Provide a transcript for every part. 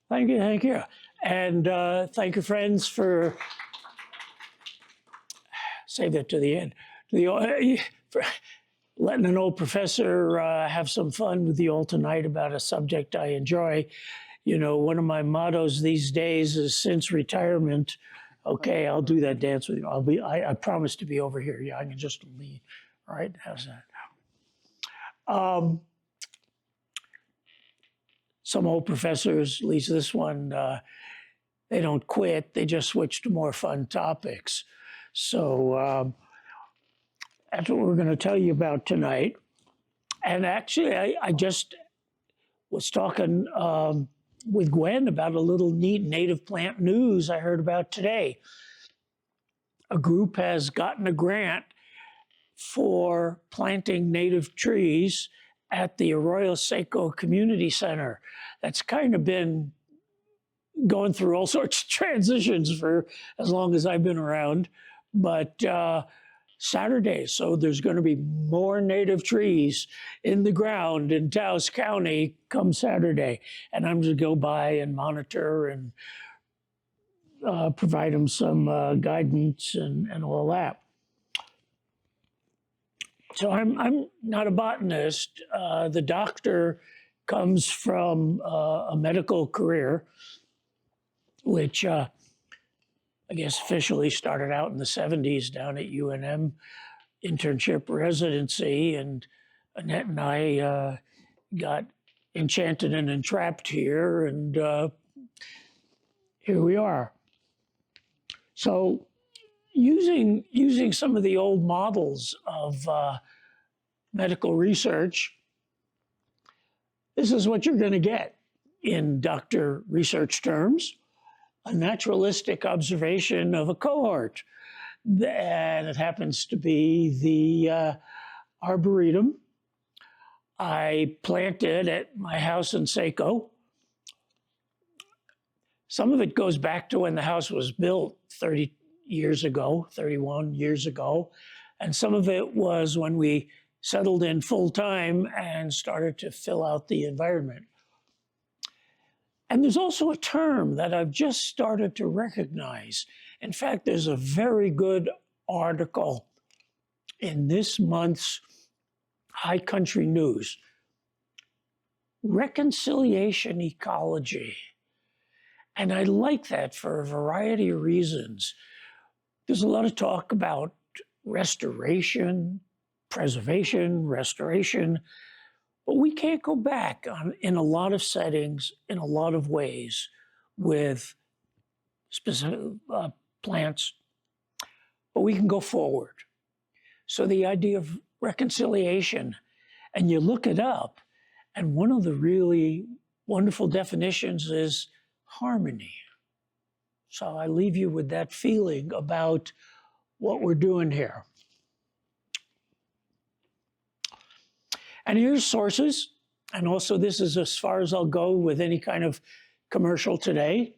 Thank you, thank you. And thank you, friends, for, save that to the end, for letting an old professor have some fun with you all tonight about a subject I enjoy. You know, one of my mottos these days is since retirement, okay, I'll do that dance with you. I promise to be over here. Yeah, I can just leave. All right, how's that? Some old professors, at least this one, they don't quit. They just switch to more fun topics. So that's what we're going to tell you about tonight. And actually, I just was talking with Gwen about a little neat native plant news I heard about today. A group has gotten a grant for planting native trees at the Arroyo Seco Community Center. That's kind of been going through all sorts of transitions for as long as I've been around. But Saturday, so there's going to be more native trees in the ground in Taos County come Saturday. And I'm going to go by and monitor and provide them some guidance and all that. So I'm not a botanist. The doctor comes from a medical career, which I guess officially started out in the 70s down at UNM, internship residency. And Annette and I got enchanted and entrapped here, and here we are. So using some of the old models of medical research, this is what you're going to get in doctor research terms: a naturalistic observation of a cohort. And it happens to be the Arboretum I planted at my house in Seco. Some of it goes back to when the house was built 30 years ago, 31 years ago. And some of it was when we settled in full time and started to fill out the environment. And there's also a term that I've just started to recognize. In fact, there's a very good article in this month's High Country News, Reconciliation Ecology. And I like that for a variety of reasons. There's a lot of talk about restoration, preservation, restoration, but we can't go back in a lot of settings, in a lot of ways, with specific plants, but we can go forward. So the idea of reconciliation, and you look it up, and one of the really wonderful definitions is harmony. So I leave you with that feeling about what we're doing here. And here's sources, and also this is as far as I'll go with any kind of commercial today.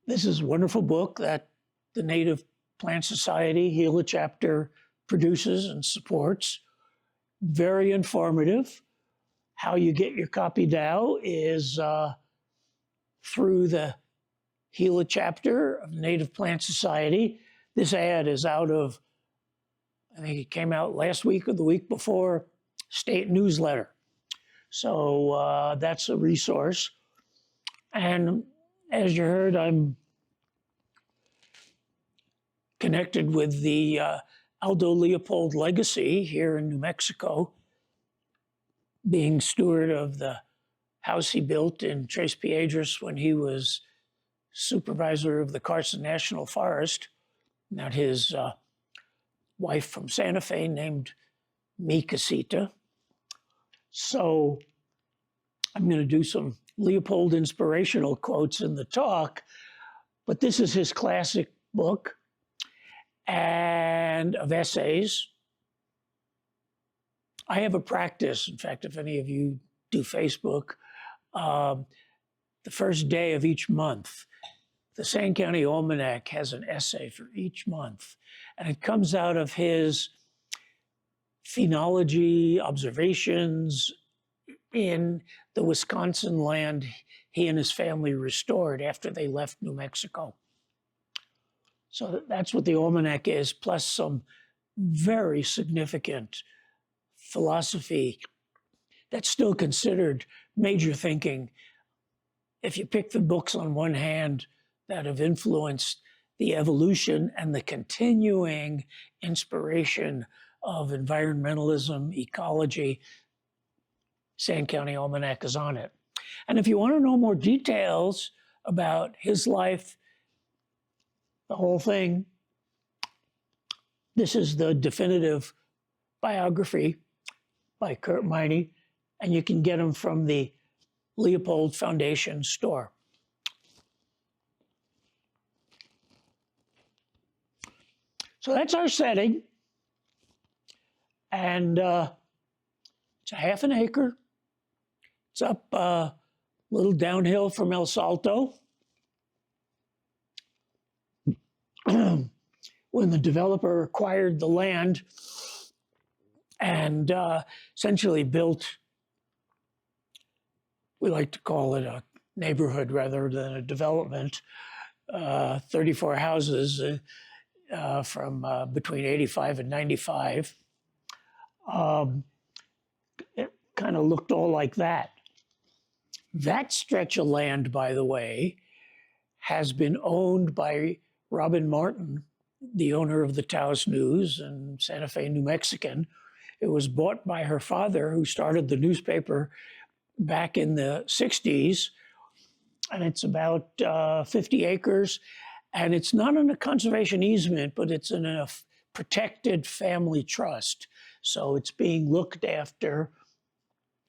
This is a wonderful book that the Native Plant Society, Gila chapter, produces and supports. Very informative. How you get your copy now is through the Gila chapter of Native Plant Society. This ad is out of, I think it came out last week or the week before, state newsletter. So that's a resource. And as you heard, I'm connected with the Aldo Leopold legacy here in New Mexico, being steward of the house he built in Tres Piedras when he was supervisor of the Carson National Forest. Not his wife from Santa Fe named Mi Casita. So I'm going to do some Leopold inspirational quotes in the talk, but this is his classic book and of essays. I have a practice, in fact, if any of you do Facebook, the first day of each month, the San County Almanac has an essay for each month, and it comes out of his phenology, observations, in the Wisconsin land he and his family restored after they left New Mexico. So that's what the almanac is, plus some very significant philosophy that's still considered major thinking. If you pick the books on one hand that have influenced the evolution and the continuing inspiration of environmentalism, ecology, Sand County Almanac is on it. And if you want to know more details about his life, the whole thing, this is the definitive biography by Kurt Miney, and you can get them from the Leopold Foundation store. So that's our setting. And it's a half an acre. It's up a little downhill from El Salto. When the developer acquired the land and essentially built, we like to call it a neighborhood rather than a development, 34 houses from between 85 and 95. It kind of looked all like that. That stretch of land, by the way, has been owned by Rubin Martin, the owner of the Taos News and Santa Fe New Mexican. It was bought by her father, who started the newspaper back in the 60s. And it's about 50 acres. And it's not in a conservation easement, but it's in a protected family trust. So it's being looked after,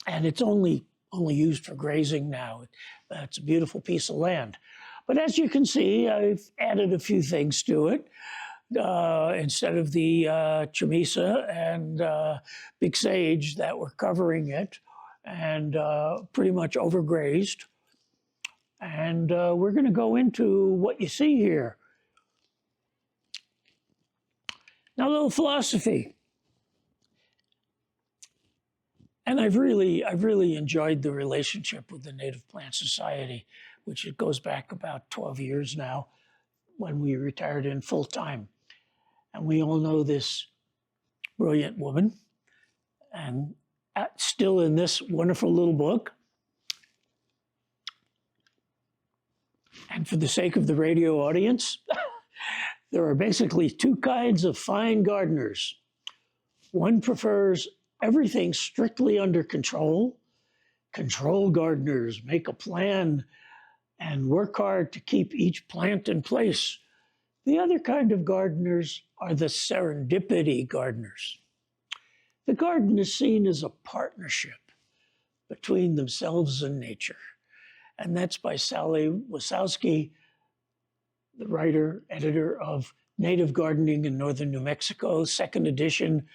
and it's only used for grazing now. It's a beautiful piece of land. But as you can see, I've added a few things to it. Instead of the chamisa and big sage that were covering it and pretty much overgrazed. And we're going to go into what you see here. Now, a little philosophy. And I've really enjoyed the relationship with the Native Plant Society, which it goes back about 12 years now when we retired in full time. And we all know this brilliant woman, and still in this wonderful little book. And for the sake of the radio audience, there are basically two kinds of fine gardeners. One prefers everything strictly under control. Control gardeners make a plan and work hard to keep each plant in place. The other kind of gardeners are the serendipity gardeners. The garden is seen as a partnership between themselves and nature. And that's by Sally Wasowski, the writer, editor of Native Gardening in Northern New Mexico, second edition,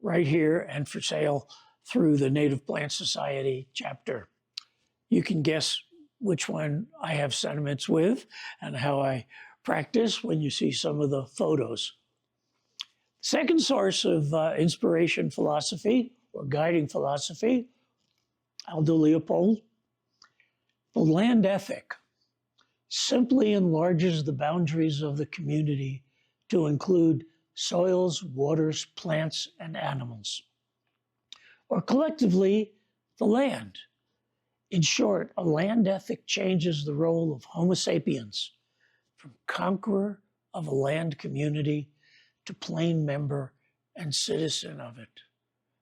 right here and for sale through the Native Plant Society chapter. You can guess which one I have sentiments with and how I practice when you see some of the photos. Second source of inspiration philosophy or guiding philosophy, Aldo Leopold. The land ethic simply enlarges the boundaries of the community to include soils, waters, plants, and animals, or collectively, the land. In short, a land ethic changes the role of Homo sapiens from conqueror of a land community to plain member and citizen of it.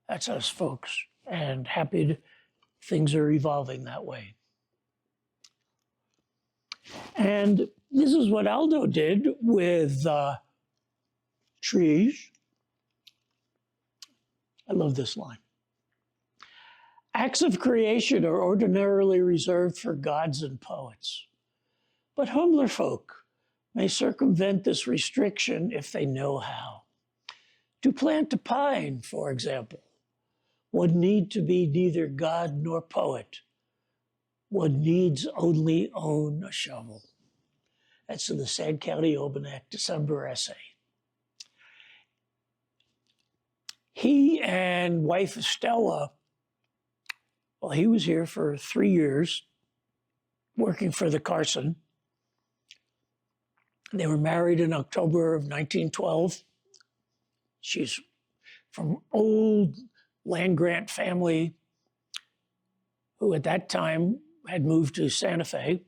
That's us, folks, and things are evolving that way. And this is what Aldo did with trees. I love this line. Acts of creation are ordinarily reserved for gods and poets, but humbler folk may circumvent this restriction if they know how. To plant a pine, for example, would need to be neither god nor poet. One needs only own a shovel. That's in the Sand County Almanac December essay. He and wife Estella Well, he was here for 3 years working for the Carson. They were married in October of 1912. She's from old land grant family who at that time had moved to Santa Fe.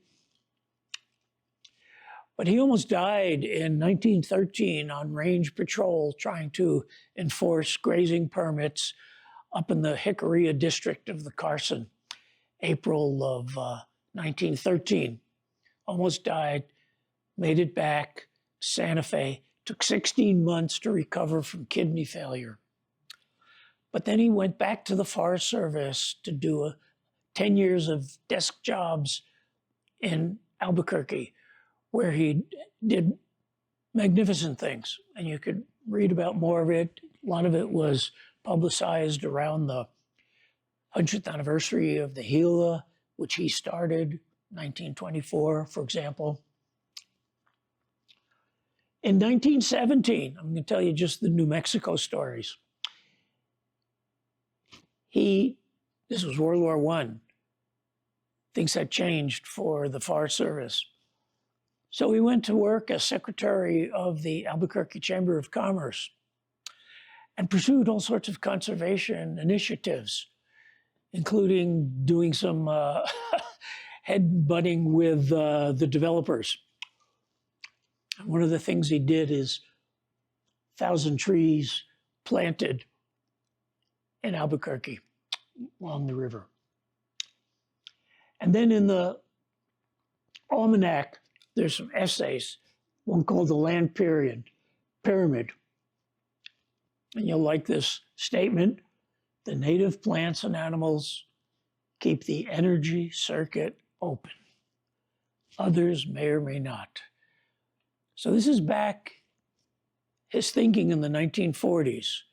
But he almost died in 1913 on range patrol trying to enforce grazing permits up in the Jicarilla district of the Carson, April of 1913. Almost died, made it back to Santa Fe, took 16 months to recover from kidney failure. But then he went back to the Forest Service to do 10 years of desk jobs in Albuquerque, where he did magnificent things. And you could read about more of it. A lot of it was publicized around the 100th anniversary of the Gila, which he started, 1924, for example. In 1917, I'm going to tell you just the New Mexico stories. This was World War I. Things had changed for the Forest Service. So he went to work as secretary of the Albuquerque Chamber of Commerce and pursued all sorts of conservation initiatives, including doing some head-butting with the developers. And one of the things he did is 1,000 trees planted in Albuquerque along the river. And then in the almanac, there's some essays, one called The Land Pyramid. And you'll like this statement: the native plants and animals keep the energy circuit open. Others may or may not. So this is back his thinking in the 1940s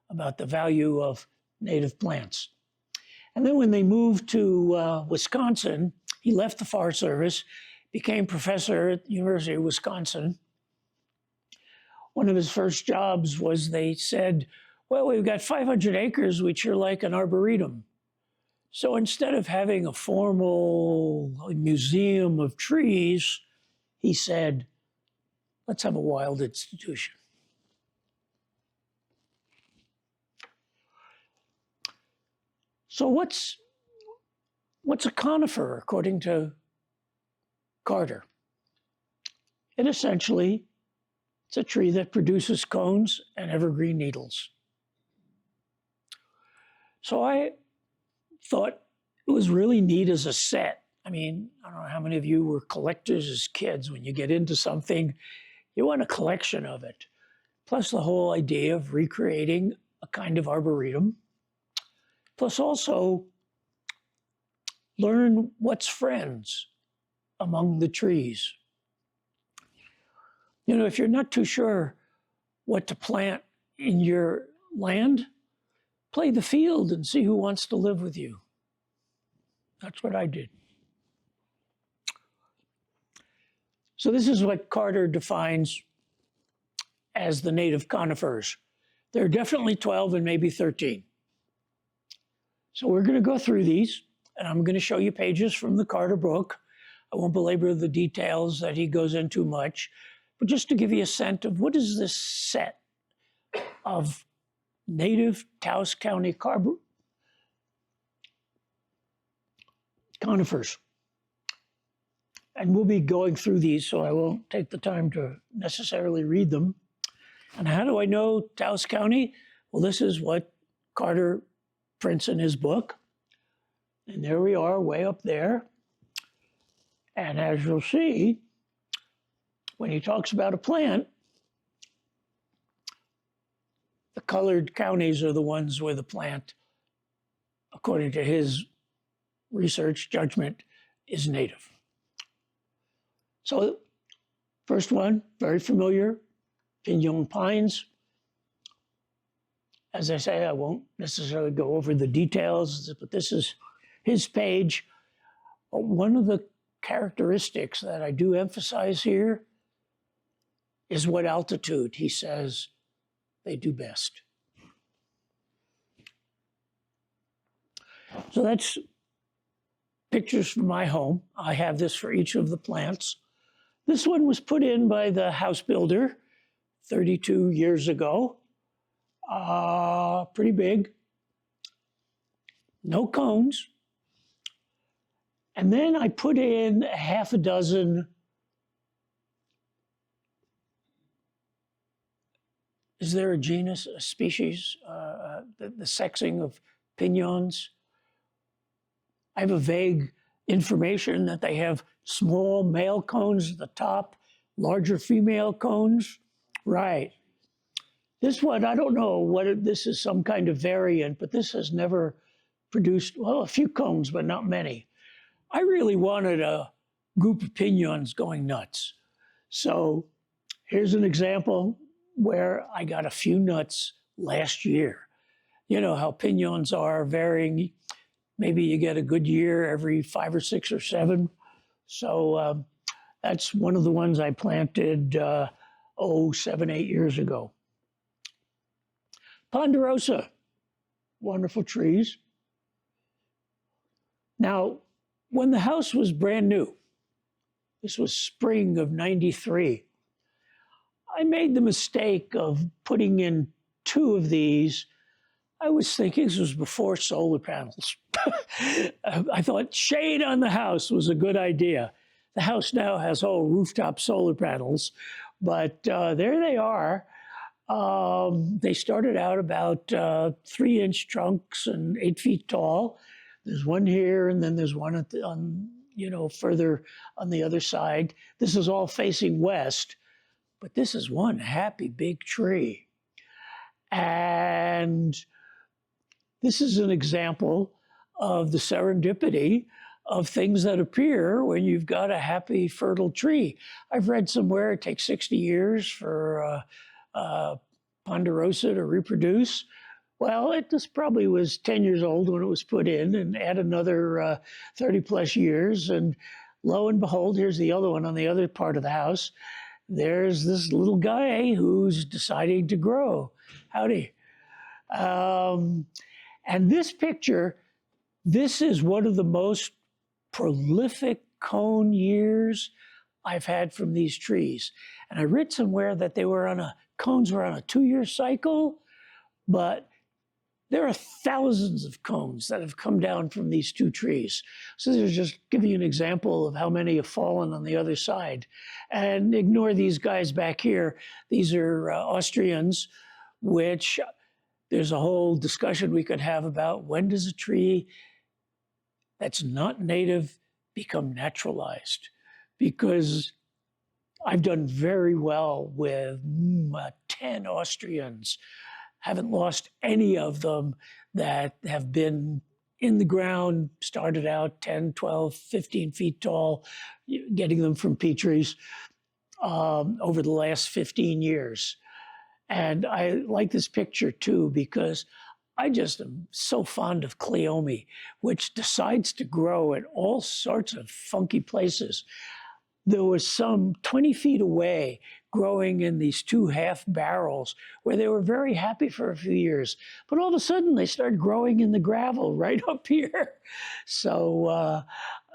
about the value of native plants. And then when they moved to Wisconsin, he left the Forest Service, became professor at the University of Wisconsin. One of his first jobs was, they said, well, we've got 500 acres, which are like an arboretum. So instead of having a formal museum of trees, he said, let's have a wild institution. So what's a conifer, according to Carter? It's a tree that produces cones and evergreen needles. So I thought it was really neat as a set. I mean, I don't know how many of you were collectors as kids. When you get into something, you want a collection of it. Plus the whole idea of recreating a kind of arboretum. Plus also learn what's friends among the trees. You know, if you're not too sure what to plant in your land, play the field and see who wants to live with you. That's what I did. So this is what Carter defines as the native conifers. There are definitely 12 and maybe 13. So we're going to go through these, and I'm going to show you pages from the Carter book. I won't belabor the details that he goes into much, but just to give you a sense of what is this set of native Taos County conifers. And we'll be going through these, so I won't take the time to necessarily read them. And how do I know Taos County? Well, this is what Carter prints in his book. And there we are, way up there. And as you'll see, when he talks about a plant, the colored counties are the ones where the plant, according to his research judgment, is native. So, first one, very familiar, pinon pines. As I say, I won't necessarily go over the details, but this is his page. One of the characteristics that I do emphasize here is what altitude he says they do best. So that's pictures from my home. I have this for each of the plants. This one was put in by the house builder 32 years ago. Pretty big. No cones. And then I put in half a dozen, is there a genus, a species, the sexing of piñons? I have a vague information that they have small male cones at the top, larger female cones. Right. This one, I don't know what this is, some kind of variant, but this has never produced, well, a few cones, but not many. I really wanted a group of piñons going nuts. So here's an example where I got a few nuts last year. You know how piñons are varying. Maybe you get a good year every 5 or 6 or 7. So that's one of the ones I planted 7, 8 years ago. Ponderosa, wonderful trees. Now, when the house was brand new, this was spring of '93, I made the mistake of putting in 2 of these. I was thinking this was before solar panels. I thought shade on the house was a good idea. The house now has whole rooftop solar panels, but there they are. They started out about 3-inch trunks and 8 feet tall. There's one here, and then there's one further on the other side. This is all facing west, but this is one happy big tree. And this is an example of the serendipity of things that appear when you've got a happy, fertile tree. I've read somewhere it takes 60 years for ponderosa to reproduce. Well, this probably was 10 years old when it was put in, and add another 30 plus years. And lo and behold, here's the other one on the other part of the house. There's this little guy who's deciding to grow. Howdy. And this picture, this is one of the most prolific cone years I've had from these trees. And I read somewhere that cones were on a 2-year cycle, but there are thousands of cones that have come down from these 2 trees. So there's just giving you an example of how many have fallen on the other side. And ignore these guys back here. These are Austrians, which there's a whole discussion we could have about when does a tree that's not native become naturalized? Because I've done very well with 10 Austrians. Haven't lost any of them that have been in the ground, started out 10, 12, 15 feet tall, getting them from Petrie's over the last 15 years. And I like this picture too, because I just am so fond of Cleome, which decides to grow at all sorts of funky places. There was some 20 feet away growing in these 2 half barrels where they were very happy for a few years. But all of a sudden they started growing in the gravel right up here. So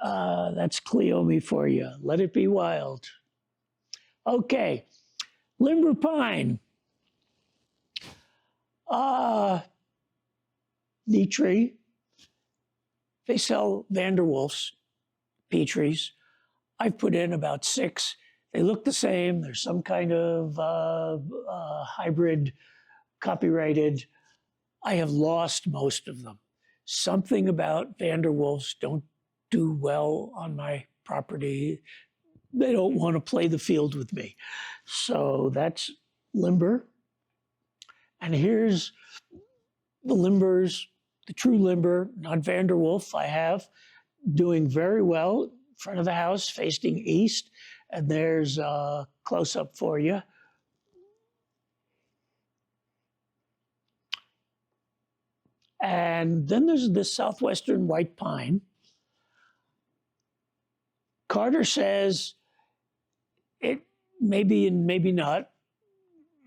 that's Cleome for you. Let it be wild. Okay, limber pine. Neat tree. They sell Vanderwolf's Petrie's. I've put in about 6. They look the same. There's some kind of hybrid copyrighted. I have lost most of them. Something about Vanderwolf's don't do well on my property. They don't want to play the field with me. So that's limber. And here's the limbers, the true limber, not Vanderwolf, I have, doing very well. Front of the house facing east, and there's a close-up for you. And then there's this southwestern white pine. Carter says it may be and maybe not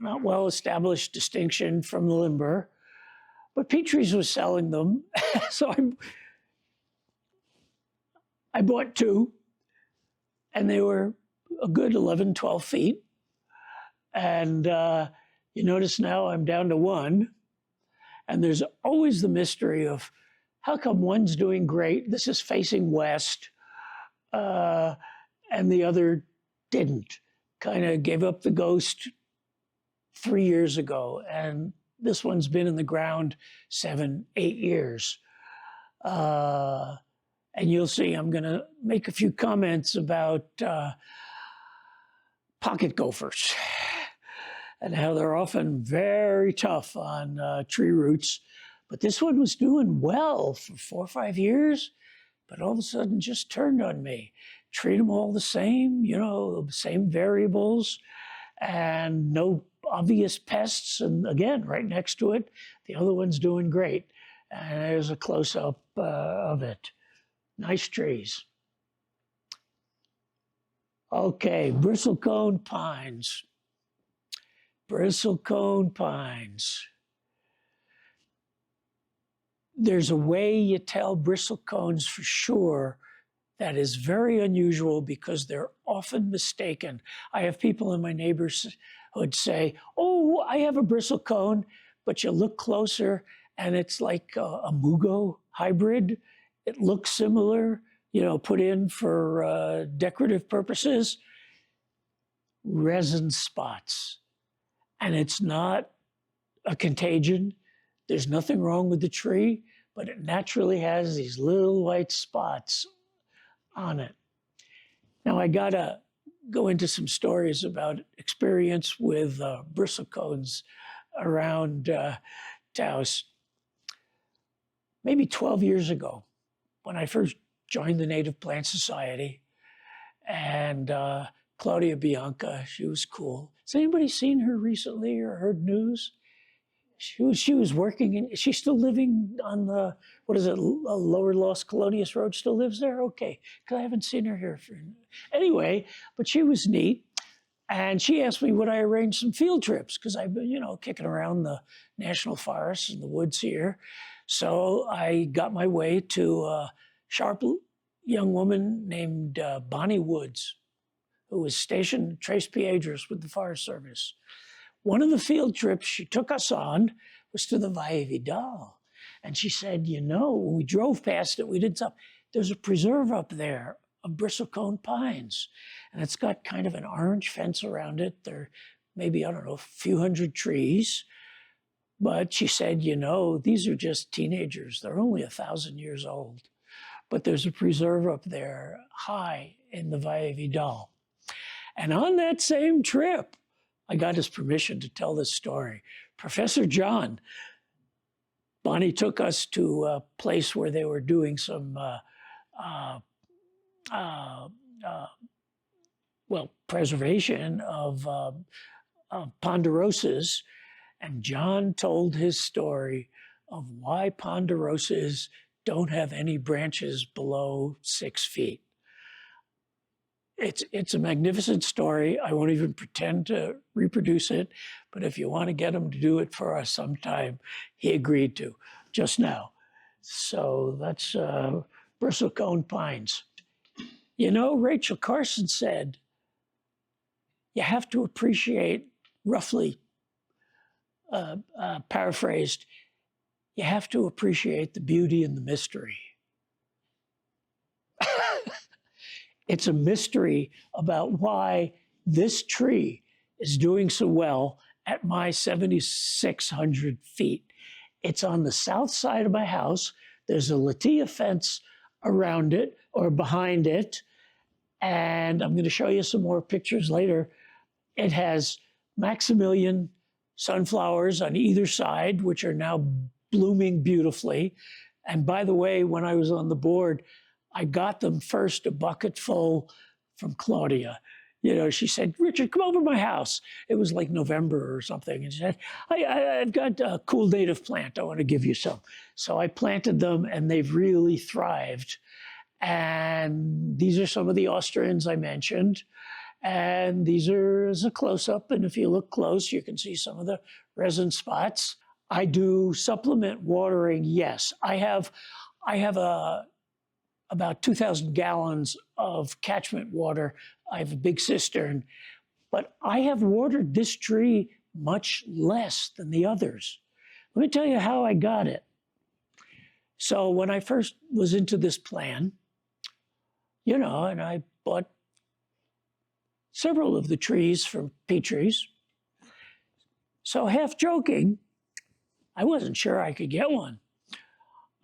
well-established distinction from the limber, but Petrie's was selling them. So I bought two, and they were a good 11, 12 feet. And you notice now I'm down to one. And there's always the mystery of how come one's doing great, this is facing west, and the other didn't. Kind of gave up the ghost 3 years ago, and this one's been in the ground 7, 8 years. And you'll see I'm going to make a few comments about pocket gophers and how they're often very tough on tree roots. But this one was doing well for 4 or 5 years, but all of a sudden just turned on me. Treat them all the same, the same variables, and no obvious pests. And again, right next to it, the other one's doing great. And there's a close-up of it. Nice trees. Okay, bristlecone pines. Bristlecone pines. There's a way you tell bristlecones for sure that is very unusual because they're often mistaken. I have people in my neighborhood say, oh, I have a bristlecone, but you look closer and it's like a Mugo hybrid. It looks similar, put in for decorative purposes. Resin spots. And it's not a contagion. There's nothing wrong with the tree, but it naturally has these little white spots on it. Now, I gotta go into some stories about experience with bristlecones around Taos. Maybe 12 years ago, when I first joined the Native Plant Society, and Claudia Bianca, she was cool. Has anybody seen her recently or heard news? She was working, she's still living on the, Lower Los Colonias Road, still lives there? Okay, because I haven't seen her here. Anyway, but she was neat. And she asked me would I arrange some field trips, because I've been, kicking around the national forests and the woods here. So I got my way to a sharp young woman named Bonnie Woods, who was stationed in Tres Piedras with the Forest Service. One of the field trips she took us on was to the Valle Vidal. And she said, when we drove past it, we did something. There's a preserve up there of bristlecone pines. And it's got kind of an orange fence around it. There are maybe, a few hundred trees. But she said, these are just teenagers. They're only 1,000 years old. But there's a preserve up there high in the Valle Vidal. And on that same trip, I got his permission to tell this story. Professor John, Bonnie took us to a place where they were doing some, preservation of ponderosas. And John told his story of why ponderosas don't have any branches below 6 feet. It's a magnificent story. I won't even pretend to reproduce it, but if you want to get him to do it for us sometime, he agreed to just now. So that's bristlecone pines. Rachel Carson said, you have to appreciate, roughly paraphrased, you have to appreciate the beauty and the mystery. It's a mystery about why this tree is doing so well at my 7,600 feet. It's on the south side of my house. There's a latia fence around it or behind it. And I'm going to show you some more pictures later. It has Maximilian sunflowers on either side, which are now blooming beautifully. And by the way, when I was on the board, I got them first a bucket full from Claudia. She said, Richard, come over to my house. It was like November or something. And she said, I've got a cool native plant. I want to give you some. So I planted them and they've really thrived. And these are some of the Austrians I mentioned. And these are as a close-up. And if you look close, you can see some of the resin spots. I do supplement watering, yes. I have a about 2,000 gallons of catchment water. I have a big cistern, but I have watered this tree much less than the others. Let me tell you how I got it. So when I first was into this plan, and I bought several of the trees from Petrie's. So half joking, I wasn't sure I could get one.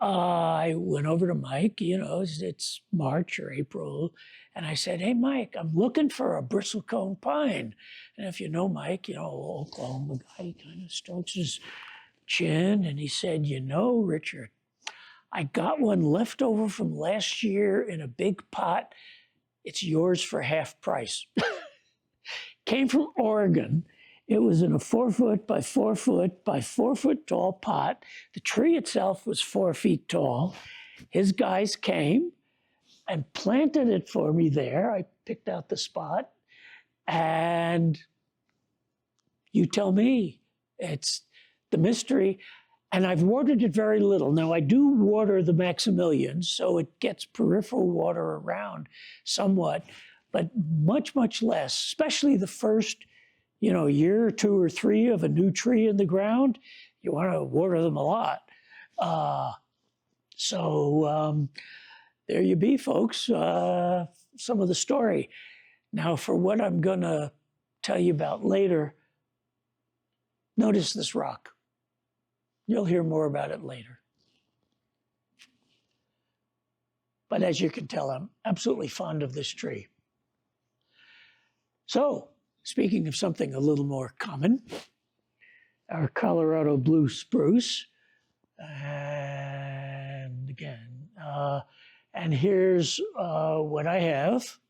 I went over to Mike, it's March or April, and I said, "Hey, Mike, I'm looking for a bristlecone pine." And if you know Mike, Oklahoma guy, he kind of strokes his chin, and he said, "Richard, I got one left over from last year in a big pot. It's yours for half price." Came from Oregon. It was in a 4-foot by 4-foot by 4-foot tall pot. The tree itself was 4 feet tall. His guys came and planted it for me there. I picked out the spot. And you tell me, it's the mystery. And I've watered it very little. Now, I do water the Maximilian, so it gets peripheral water around somewhat, but much, much less, especially the first year or 2 or 3 of a new tree in the ground. You want to water them a lot. So there you be, folks, some of the story. Now, for what I'm going to tell you about later, notice this rock. You'll hear more about it later. But as you can tell, I'm absolutely fond of this tree. So, speaking of something a little more common, our Colorado blue spruce. And again, and here's what I have.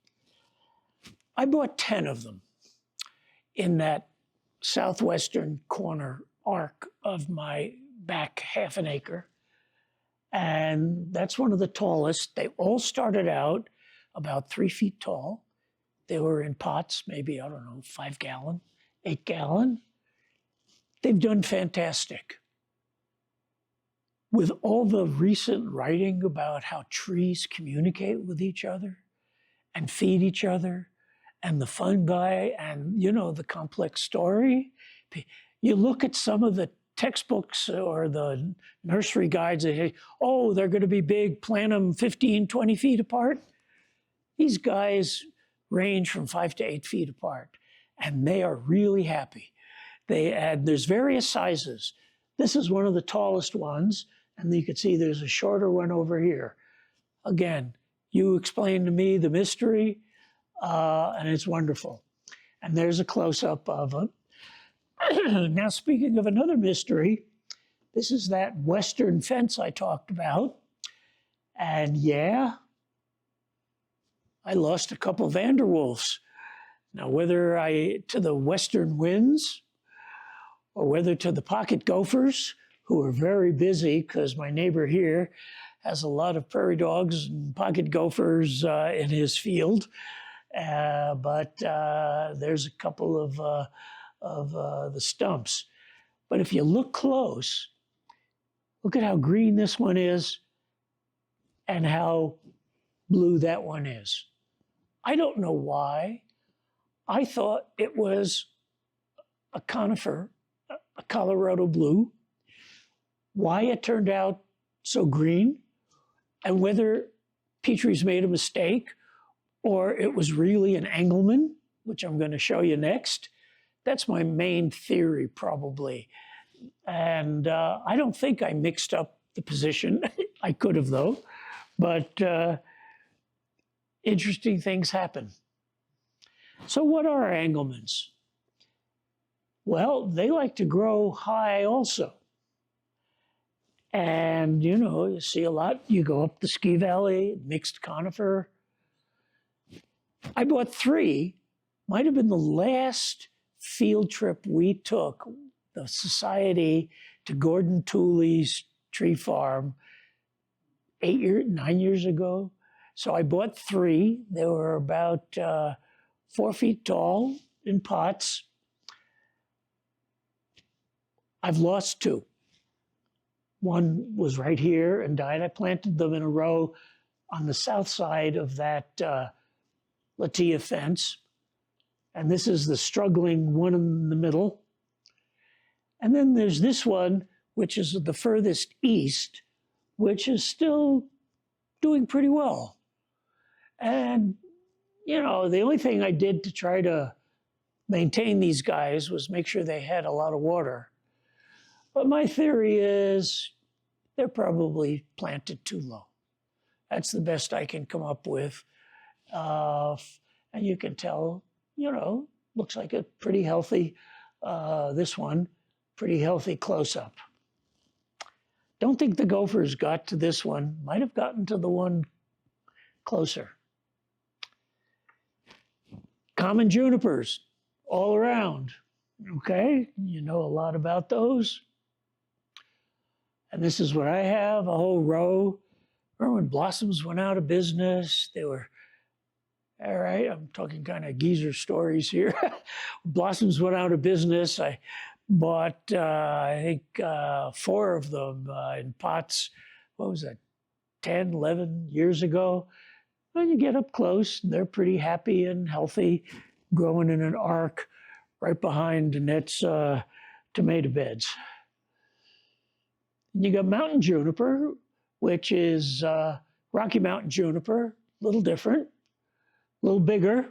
I bought 10 of them in that southwestern corner arc of my back half an acre. And that's one of the tallest. They all started out about 3 feet tall. They were in pots, maybe, 5 gallon, 8 gallon. They've done fantastic. With all the recent writing about how trees communicate with each other and feed each other, and the fungi and, the complex story, you look at some of the textbooks or the nursery guides, they say, "Oh, they're going to be big, plant them 15, 20 feet apart." These guys range from 5 to 8 feet apart, and they are really happy. There's various sizes. This is one of the tallest ones, and you can see there's a shorter one over here. Again, you explain to me the mystery, and it's wonderful. And there's a close-up of it. Now, speaking of another mystery, this is that western fence I talked about. And yeah, I lost a couple of Vanderwolfs. Now, whether to the western winds or whether to the pocket gophers, who are very busy because my neighbor here has a lot of prairie dogs and pocket gophers in his field. But there's a couple of the stumps. But if you look close, look at how green this one is and how blue that one is. I don't know why. I thought it was a conifer, a Colorado blue. Why it turned out so green, and whether Petrie's made a mistake or it was really an Engelmann, which I'm going to show you next. That's my main theory, probably. And I don't think I mixed up the position. I could have, though. But interesting things happen. So what are Engelmanns? Well, they like to grow high also. And, you see a lot. You go up the Ski Valley, mixed conifer. I bought 3. Might have been the last field trip we took, the society, to Gordon Tooley's tree farm 9 years ago. So I bought 3. They were about 4 feet tall in pots. I've lost 2. One was right here and died. I planted them in a row on the south side of that Latia fence. And this is the struggling one in the middle. And then there's this one, which is the furthest east, which is still doing pretty well. And, you know, the only thing I did to try to maintain these guys was make sure they had a lot of water. But my theory is they're probably planted too low. That's the best I can come up with. And you can tell, you know, looks like a pretty healthy, this one, pretty healthy close-up. Don't think the gophers got to this one. Might have gotten to the one closer. Common junipers all around. Okay, you know a lot about those. And this is what I have, a whole row. Remember when blossoms went out of business? They were, all right, I'm talking kind of geezer stories here. Blossoms went out of business. I bought, I think, 4 of them in pots. What was that, 10, 11 years ago? When you get up close, they're pretty happy and healthy, growing in an arc right behind Annette's tomato beds. And you got mountain juniper, which is Rocky Mountain juniper, a little different, a little bigger.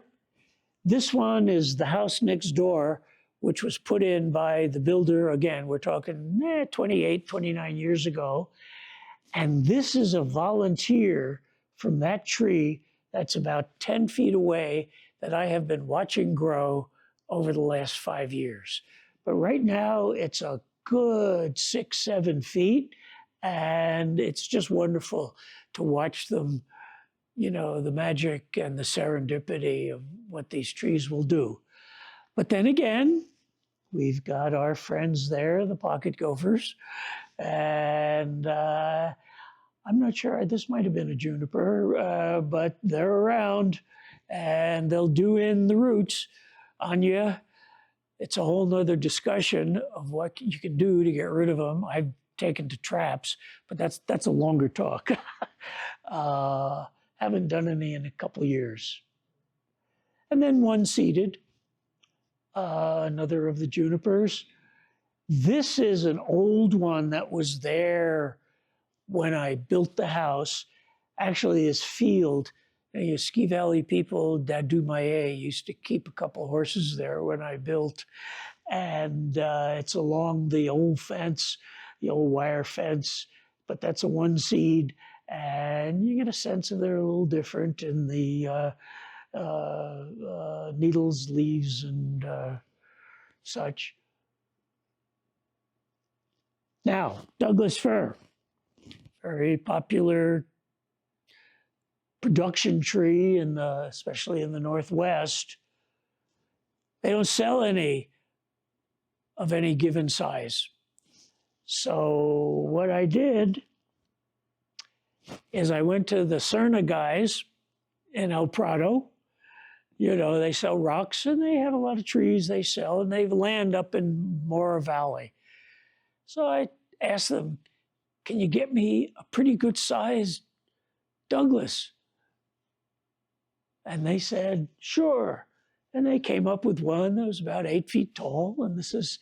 This one is the house next door, which was put in by the builder. Again, we're talking 28, 29 years ago. And this is a volunteer from that tree that's about 10 feet away that I have been watching grow over the last 5 years. But right now it's a good 6, 7 feet, and it's just wonderful to watch them, you know, the magic and the serendipity of what these trees will do. But then again, we've got our friends there, the pocket gophers, and I'm not sure, this might have been a juniper, but they're around and they'll do in the roots on you. It's a whole nother discussion of what you can do to get rid of them. I've taken to traps, but that's a longer talk. Haven't done any in a couple of years. And then one seeded, another of the junipers. This is an old one that was there when I built the house. Actually, this field, you Ski Valley people, Dadu Maye, used to keep a couple horses there when I built. And it's along the old fence, the old wire fence, but that's a one seed. And you get a sense of they're a little different in the needles, leaves, and such. Now, Douglas fir, very popular production tree, especially in the Northwest. They don't sell any of any given size. So what I did is I went to the Cerna guys in El Prado. You know, they sell rocks and they have a lot of trees they sell, and they land up in Mora Valley. So I asked them, can you get me a pretty good sized Douglas? And they said, sure. And they came up with one that was about 8 feet tall. And this is,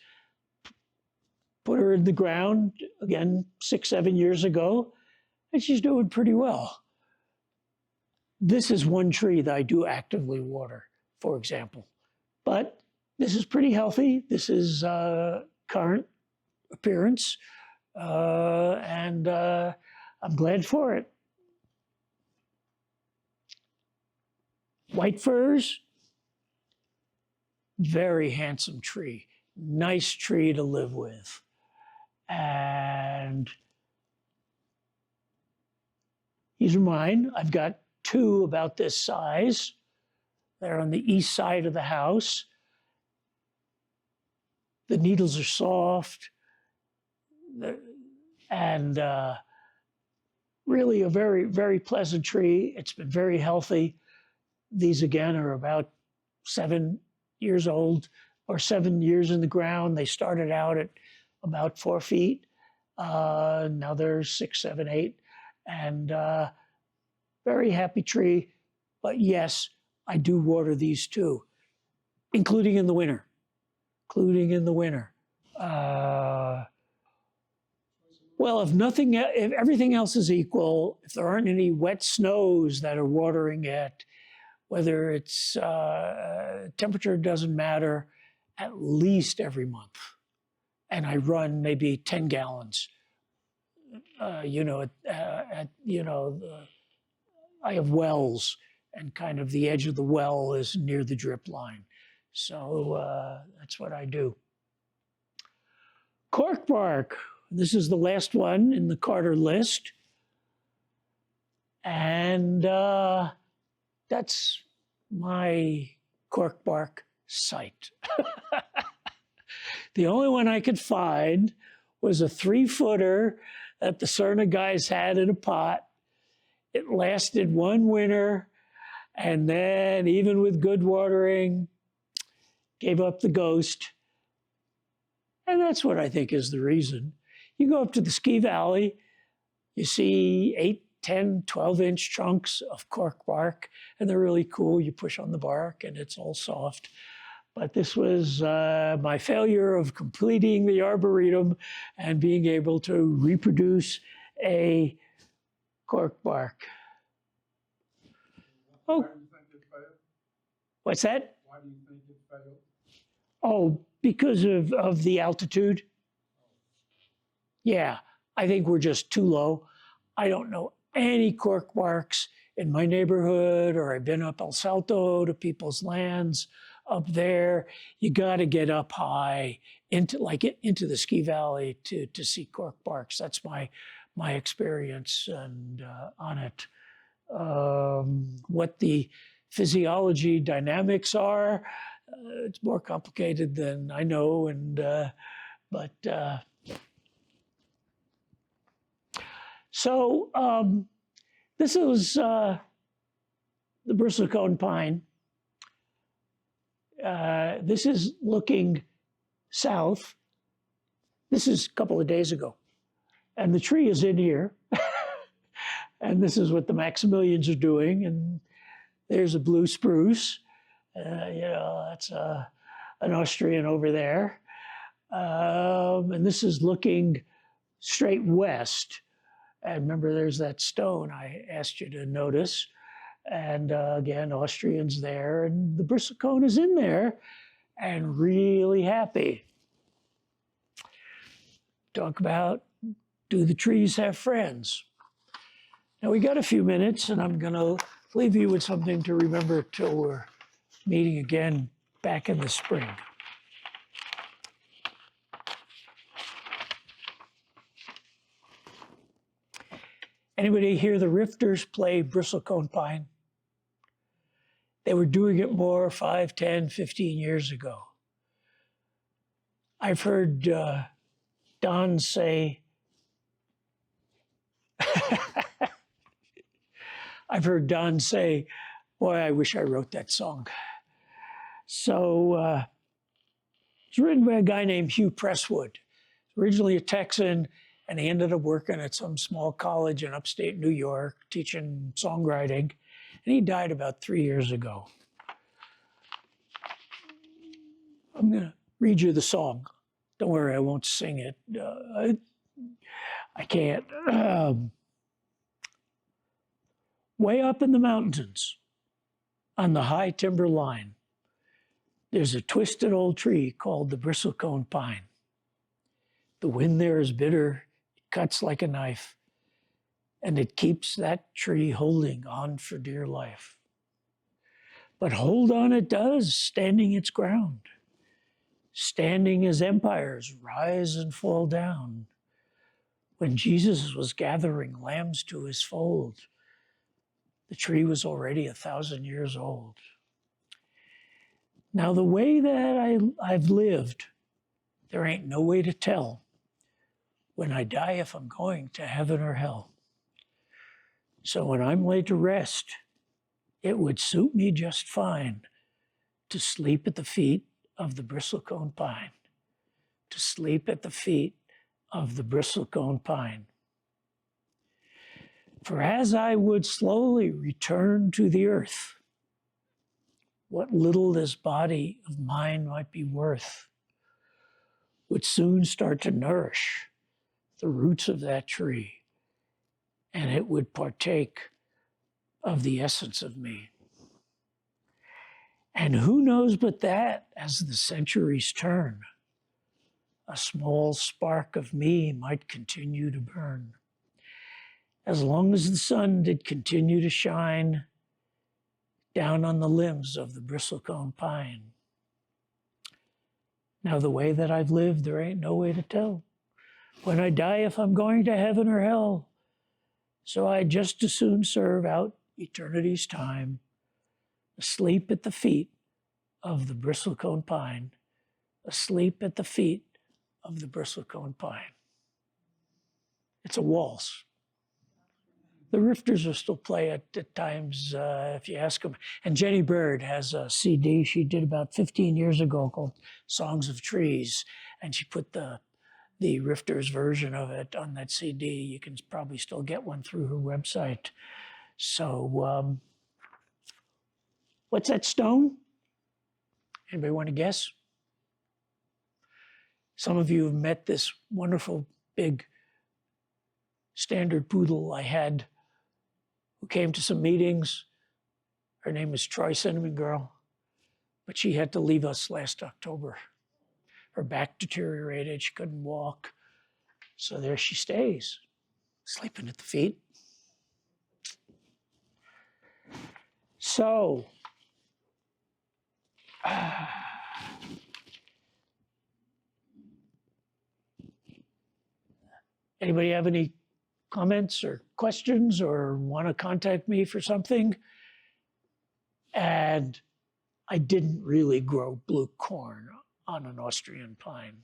put her in the ground, again, 6, 7 years ago. And she's doing pretty well. This is one tree that I do actively water, for example. But this is pretty healthy. This is current appearance. And I'm glad for it. White firs, very handsome tree. Nice tree to live with. And these are mine. I've got 2 about this size. They're on the east side of the house. The needles are soft. And really a very, very pleasant tree. It's been very healthy. These, again, are about 7 years old, or 7 years in the ground. They started out at about 4 feet. Now they're 6, 7, 8. And very happy tree. But yes, I do water these too, including in the winter. Including in the winter. Well, if everything else is equal, if there aren't any wet snows that are watering it, whether it's temperature doesn't matter, at least every month. And I run maybe 10 gallons. I have wells, and kind of the edge of the well is near the drip line. So that's what I do. Cork bark. This is the last one in the Carter list. And that's my cork bark site. The only one I could find was a 3-footer that the Cerna guys had in a pot. It lasted one winter, and then even with good watering, gave up the ghost. And that's what I think is the reason. You go up to the Ski Valley, you see 8, 10, 12-inch chunks of cork bark, and they're really cool. You push on the bark, and it's all soft. But this was my failure of completing the Arboretum and being able to reproduce a cork bark. Oh, Why do you think it failed? what's that? Why do you think it failed? Oh, because of the altitude. Yeah, I think we're just too low. I don't know any cork barks in my neighborhood, or I've been up El Salto to people's lands up there. You got to get up high into the Ski Valley to see cork barks. That's my experience and on it. What the physiology dynamics are, it's more complicated than I know, so this is the bristlecone pine. This is looking south. This is a couple of days ago. And the tree is in here. And this is what the Maximilians are doing. And there's a blue spruce. That's an Austrian over there. And this is looking straight west. And remember, there's that stone I asked you to notice. And again, Austrians there. And the bristlecone is in there and really happy. Talk about, do the trees have friends? Now, we got a few minutes, and I'm going to leave you with something to remember till we're meeting again back in the spring. Anybody hear the Rifters play bristlecone pine? They were doing it more 5, 10, 15 years ago. I've heard Don say, boy, I wish I wrote that song. So it's written by a guy named Hugh Presswood, originally a Texan, and he ended up working at some small college in upstate New York, teaching songwriting, and he died about 3 years ago. I'm going to read you the song. Don't worry, I won't sing it. I can't. Way up in the mountains, on the high timber line, there's a twisted old tree called the bristlecone pine. The wind there is bitter, it cuts like a knife, and it keeps that tree holding on for dear life. But hold on it does, standing its ground, standing as empires rise and fall down. When Jesus was gathering lambs to his fold, the tree was already 1,000 years old. Now, the way that I've lived, there ain't no way to tell when I die if I'm going to heaven or hell. So when I'm laid to rest, it would suit me just fine to sleep at the feet of the bristlecone pine, to sleep at the feet of the bristlecone pine. For as I would slowly return to the earth, what little this body of mine might be worth would soon start to nourish the roots of that tree, and it would partake of the essence of me. And who knows but that, as the centuries turn, a small spark of me might continue to burn, as long as the sun did continue to shine down on the limbs of the bristlecone pine. Now, the way that I've lived, there ain't no way to tell when I die if I'm going to heaven or hell. So I'd just as soon serve out eternity's time, asleep at the feet of the bristlecone pine, asleep at the feet of the bristlecone pine. It's a waltz. The Rifters will still play it at times if you ask them. And Jenny Bird has a CD she did about 15 years ago called Songs of Trees, and she put the Rifters version of it on that CD. You can probably still get one through her website. So, what's that stone? Anybody want to guess? Some of you have met this wonderful big standard poodle I had who came to some meetings. Her name is Troy Cinnamon Girl, but she had to leave us last October. Her back deteriorated, she couldn't walk. So there she stays, sleeping at the feet. So, anybody have any comments or questions or want to contact me for something? And I didn't really grow blue corn on an Austrian pine.